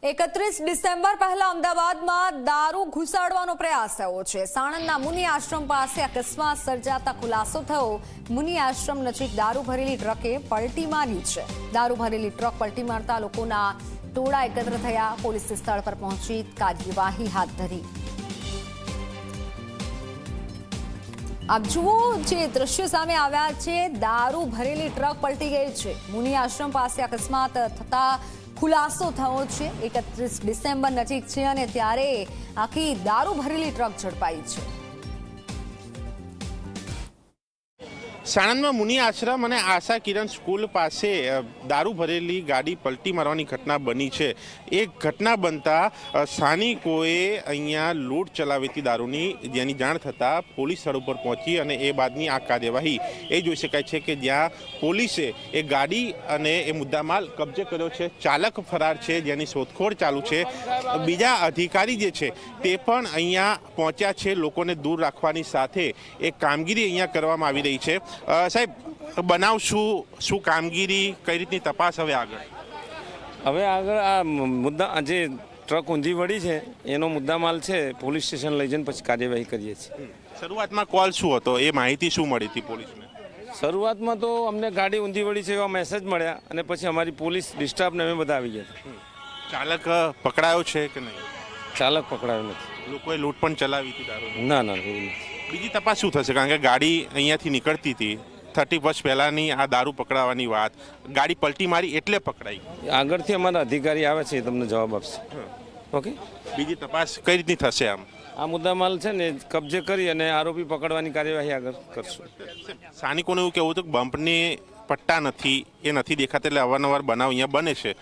31 December પહેલા અમદાવાદમાં દારૂ ઘુસાડવાનો પ્રયાસ થયો છે। સાણંદના મુનિ આશ્રમ પાસે અકસ્માત સર્જાતા ખુલાસો થયો। મુનિ આશ્રમ નજીક દારૂ ભરેલી ટ્રકે પલટી મારી છે। દારૂ ભરેલી ટ્રક પલટી મારતા લોકોના ટોળા એકત્ર થયા। પોલીસે સ્થળ પર પહોંચી કાર્યવાહી હાથ ધરી। આપ જુઓ જે દ્રશ્ય સામે આવ્યા છે, દારૂ ભરેલી ટ્રક પલટી ગઈ છે। મુનિ આશ્રમ પાસે અકસ્માત થતા ખુલાસો થયો છે। 31 ડિસેમ્બર નજીક છે અને ત્યારે આખી દારૂ ભરેલી ટ્રક ઝડપાઈ છે। સાણંદમાં મુનિ આશ્રમ અને આશા કિરણ સ્કૂલ પાસે દારૂ ભરેલી ગાડી પલટી મારવાની ઘટના બની છે। એ ઘટના બનતા સ્થાનિકોએ અહીંયા લૂંટ ચલાવી હતી દારૂની, જેની જાણ થતાં પોલીસ સ્થળ ઉપર પહોંચી અને એ બાદની આ કાર્યવાહી એ જોઈ શકાય છે કે જ્યાં પોલીસે એ ગાડી અને એ મુદ્દામાલ કબજે કર્યો છે। ચાલક ફરાર છે, જેની શોધખોળ ચાલુ છે। બીજા અધિકારી જે છે તે પણ અહીંયા પહોંચ્યા છે। લોકોને દૂર રાખવાની સાથે એ કામગીરી અહીંયા કરવામાં આવી રહી છે। સાહેબ, બનાવ શું કામગીરી, કઈ રીતની તપાસ હવે આગળ આ મુદ્દા જે ટ્રક ઊંધી વળી છે એનો મુદ્દામાલ છે પોલીસ સ્ટેશન લઈ જઈને પછી કાર્યવાહી કરીએ છીએ। શરૂઆતમાં કોલ શું હતો, એ માહિતી શું મળી હતી પોલીસને? શરૂઆતમાં તો અમને ગાડી ઊંધી વળી છે એવા મેસેજ મળ્યા અને પછી અમારી પોલીસ ડિસ્ટાફને અમે બધા આવી ગયા। ચાલક પકડાયો છે કે નહીં? ચાલક પકડાયો નથી। લોકોએ લૂંટ પણ ચલાવી હતી દારૂ? ના એવું નથી। બીજી તપાસ શું થશે? કારણ કે ગાડી અહીંયાથી નીકળતી હતી 30 વર્ષ પહેલાની, આ દારૂ પકડાવાની વાત, ગાડી પલટી મારી એટલે પકડાઈ। આગળથી અમારા અધિકારી આવે છે એ તમને જવાબ આપશે। ઓકે, બીજી તપાસ કઈ રીતની થશે? આ મુદ્દામાલ છે ને કબજે કરી અને આરોપી પકડવાની કાર્યવાહી આગળ કરશું। સ્થાનિકોને એવું કહેવું હતું કે બમ્પની પટ્ટા નથી, એ નથી દેખાતા, એટલે અવારનવાર બનાવ અહીંયા બને છે,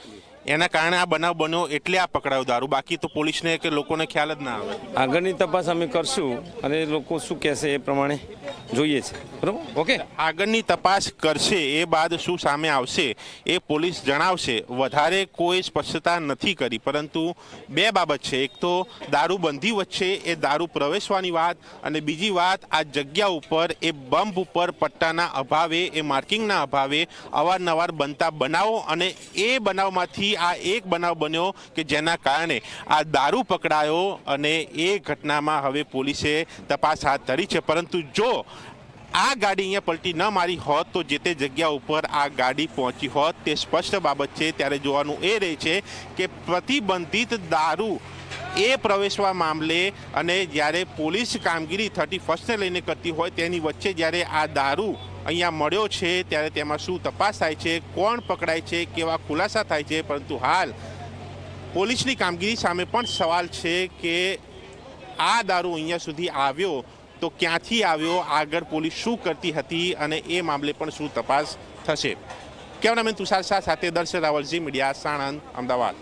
એના કારણે આ બનાવ બન્યો એટલે આ પકડાયો દારૂ। બાકી તો પોલીસને કે લોકોને ખ્યાલ જ ના આવે। આગળની તપાસ અમે કરશું અને લોકો શું કહેશે એ પ્રમાણે જોઈએ છે, બરાબર? ઓકે, આગળની તપાસ કરશે, એ બાદ શું સામે આવશે એ પોલીસ જણાવશે। વધારે કોઈ સ્પષ્ટતા નથી કરી, પરંતુ બે બાબત છે। એક તો દારૂબંધી વચ્ચે એ દારૂ પ્રવેશવાની વાત, અને બીજી વાત આ જગ્યા ઉપર એ બમ્પ ઉપર પટ્ટાના અભાવે, એ માર્કિંગના અભાવે અવારનવાર બનતા બનાવો, અને એ બનાવમાંથી આ એક બનાવ બન્યો કે જેના કારણે આ દારૂ પકડાયો, અને એ ઘટનામાં હવે પોલીસે તપાસ હાથ ધરી છે। પરંતુ જો આ ગાડી અહીંયા પલટી ન મારી હોત તો જે તે જગ્યા ઉપર આ ગાડી પહોંચી હોત, તે સ્પષ્ટ બાબત છે। ત્યારે જોવાનું એ રહે છે કે પ્રતિબંધિત દારૂ એ પ્રવેશવા મામલે અને જ્યારે પોલીસ કામગીરી 31ને લઈને કરતી હોય તેની વચ્ચે જ્યારે આ દારૂ અહીંયા મળ્યો છે ત્યારે તેમાં શું તપાસ થાય છે, કોણ પકડાય છે, કેવા ખુલાસા થાય છે। પરંતુ હાલ પોલીસની કામગીરી સામે પણ સવાલ છે કે આ દારૂ અહીંયા સુધી આવ્યો તો ક્યાંથી આવ્યો, આગળ પોલીસ શું કરતી હતી, અને એ મામલે પણ શું તપાસ થશે। કેમેરામેન તુષાર શાહ સાથે દર્શન રાવલજી, મીડિયા, સાણંદ, અમદાવાદ।